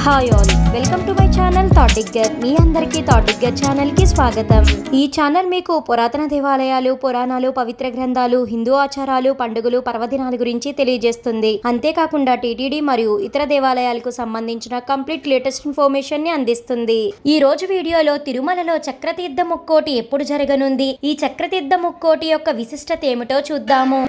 Hi all, welcome to my channel thought digger. మీ అందరికీ thought digger channel కి స్వాగతం. ఈ ఛానల్ మీకు పురాతన దేవాలయాలు, పురాణాలు, పవిత్ర గ్రంథాలు, హిందూ ఆచారాలు, పండుగలు, పర్వదినాల గురించి తెలియజేస్తుంది. అంతేకాకుండా టీటీడీ మరియు ఇతర దేవాలయాలకు సంబంధించిన కంప్లీట్ లేటెస్ట్ ఇన్ఫర్మేషన్ ని అందిస్తుంది. ఈ రోజు వీడియోలో తిరుమలలో చక్రతీర్థ ముక్కోటి ఎప్పుడు జరగనుంది, ఈ చక్రతీర్థ ముక్కోటి యొక్క విశిష్టత ఏమిటో చూద్దాము.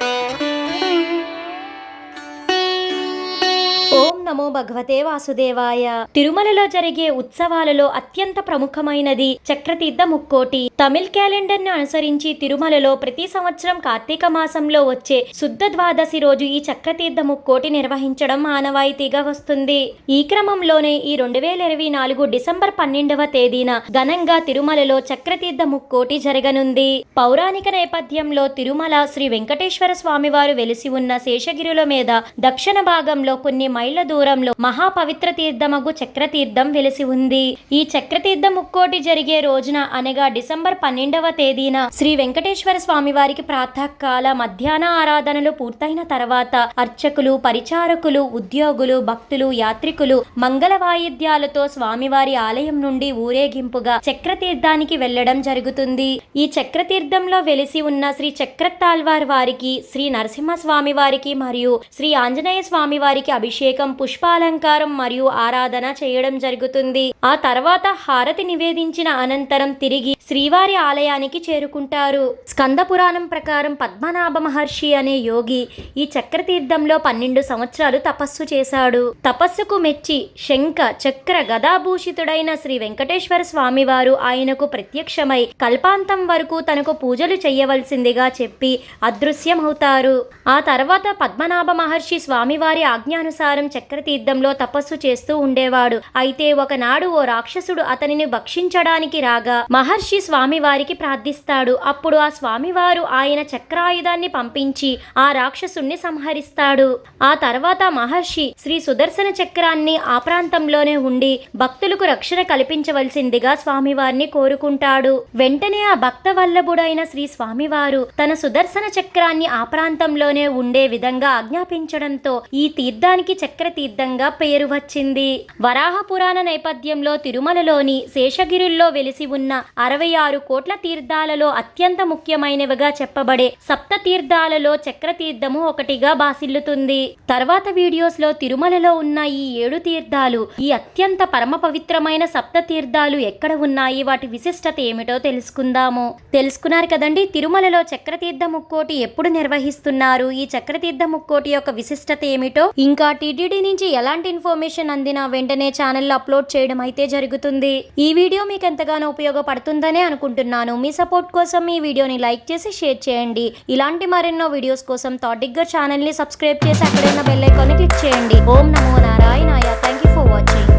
ఓం నమో భగవతే వాసుదేవాయ. తిరుమలలో జరిగే ఉత్సవాలలో అత్యంత ప్రముఖమైనది చక్రతీర్థ ముక్కోటి. తమిళ్ క్యాలెండర్ ను అనుసరించి తిరుమలలో ప్రతి సంవత్సరం కార్తీక మాసంలో వచ్చే శుద్ధ ద్వాదశి రోజు ఈ చక్రతీర్థ ముక్కోటి నిర్వహించడం ఆనవాయితీగా వస్తుంది. ఈ క్రమంలోనే ఈ 2024 డిసెంబర్ 12వ తేదీన ఘనంగా తిరుమలలో చక్రతీర్థ ముక్కోటి జరగనుంది. పౌరాణిక నేపథ్యంలో తిరుమల శ్రీ వెంకటేశ్వర స్వామివారు వెలిసి ఉన్న శేషగిరుల మీద దక్షిణ భాగంలో కొన్ని మైళ్ళ దూరంలో మహాపవిత్ర తీర్థమగు చక్రతీర్థం వెలిసి ఉంది. ఈ చక్రతీర్థ ముక్కోటి జరిగే రోజున అనగా డిసెంబర్ 12వ తేదీన శ్రీ వెంకటేశ్వర స్వామి వారికి ప్రాతకాల మధ్యాహ్న ఆరాధనలు పూర్తయిన తర్వాత అర్చకులు, పరిచారకులు, ఉద్యోగులు, భక్తులు, యాత్రికులు మంగళ వాయిద్యాలతో స్వామివారి ఆలయం నుండి ఊరేగింపుగా చక్రతీర్థానికి వెళ్లడం జరుగుతుంది. ఈ చక్రతీర్థంలో వెలిసి ఉన్న శ్రీ చక్రతాళ్వార్ వారికి, శ్రీ నరసింహ స్వామి వారికి మరియు శ్రీ ఆంజనేయ స్వామి వారికి అభిషేకం, పుష్పాలంకారం మరియు ఆరాధన చేయడం జరుగుతుంది. ఆ తర్వాత హారతి నివేదించిన అనంతరం తిరిగి శ్రీవారి ఆలయానికి చేరుకుంటారు. స్కంద పురాణం ప్రకారం పద్మనాభ మహర్షి అనే యోగి ఈ చక్రతీర్థంలో 12 సంవత్సరాలు తపస్సు చేశాడు. తపస్సుకు మెచ్చి శంఖ, చక్ర, గదాభూషితుడైన శ్రీ వెంకటేశ్వర స్వామి వారు ఆయనకు ప్రత్యక్షమై కల్పాంతం వరకు తనకు పూజలు చేయవలసిందిగా చెప్పి అదృశ్యమవుతారు. ఆ తర్వాత పద్మనాభ మహర్షి స్వామివారి ఆజ్ఞానుసారం చక్రతీర్థంలో తపస్సు చేస్తూ ఉండేవాడు. అయితే ఒకనాడు ఓ రాక్షసుడు అతనిని భక్షించడానికి రాగా మహర్షి స్వామివారికి ప్రార్థిస్తాడు. అప్పుడు ఆ స్వామివారు ఆయన చక్రాయుధాన్ని పంపించి ఆ రాక్షసుణ్ణి సంహరిస్తాడు. ఆ తర్వాత మహర్షి శ్రీ సుదర్శన చక్రాన్ని ఆ ప్రాంతంలోనే ఉండి భక్తులకు రక్షణ కల్పించవలసిందిగా స్వామివారిని కోరుకుంటాడు. వెంటనే ఆ భక్త వల్లభుడైన శ్రీ స్వామివారు తన సుదర్శన చక్రాన్ని ఆ ప్రాంతంలోనే ఉండే విధంగా ఆజ్ఞాపించడంతో ఈ తీర్థానికి చక్రతీర్థంగా పేరు వచ్చింది. వరాహ పురాణ నేపథ్యంలో తిరుమలలోని శేషగిరుల్లో వెలిసి ఉన్న 66 కోట్ల తీర్థాలలో అత్యంత ముఖ్యమైనవిగా చెప్పబడే సప్త తీర్థాలలో చక్రతీర్థము ఒకటిగా బాసిల్లుతుంది. తర్వాత వీడియోస్ లో తిరుమలలో ఉన్న ఈ 7 తీర్థాలు, ఈ అత్యంత పరమ పవిత్రమైన సప్త తీర్థాలు ఎక్కడ ఉన్నాయి, వాటి విశిష్టత ఏమిటో తెలుసుకున్నారు కదండి. తిరుమలలో చక్రతీర్థ ముక్కోటి ఎప్పుడు నిర్వహిస్తున్నారు, ఈ చక్రతీర్థ ముక్కోటి యొక్క విశిష్టత ఏమిటో, ఇంకా టీటీడీ నుంచి ఎలాంటి ఇన్ఫర్మేషన్ అందినా వెంటనే ఛానల్లో అప్లోడ్ చేయడం అయితే జరుగుతుంది. ఈ వీడియో మీకు ఎంతగానో ఉపయోగపడుతుందనే అనుకుంటున్నాను. మీ సపోర్ట్ కోసం ఈ వీడియోని లైక్ చేసి షేర్ చేయండి. ఇలాంటి మరెన్నో వీడియోస్ కోసం థాట్ డిగ్గర్ ఛానల్ ని సబ్స్క్రైబ్ చేసి అక్కడున్న బెల్ ఐకాన్ ని క్లిక్ చేయండి. ఓం నమో నారాయణాయ. Thank you for watching.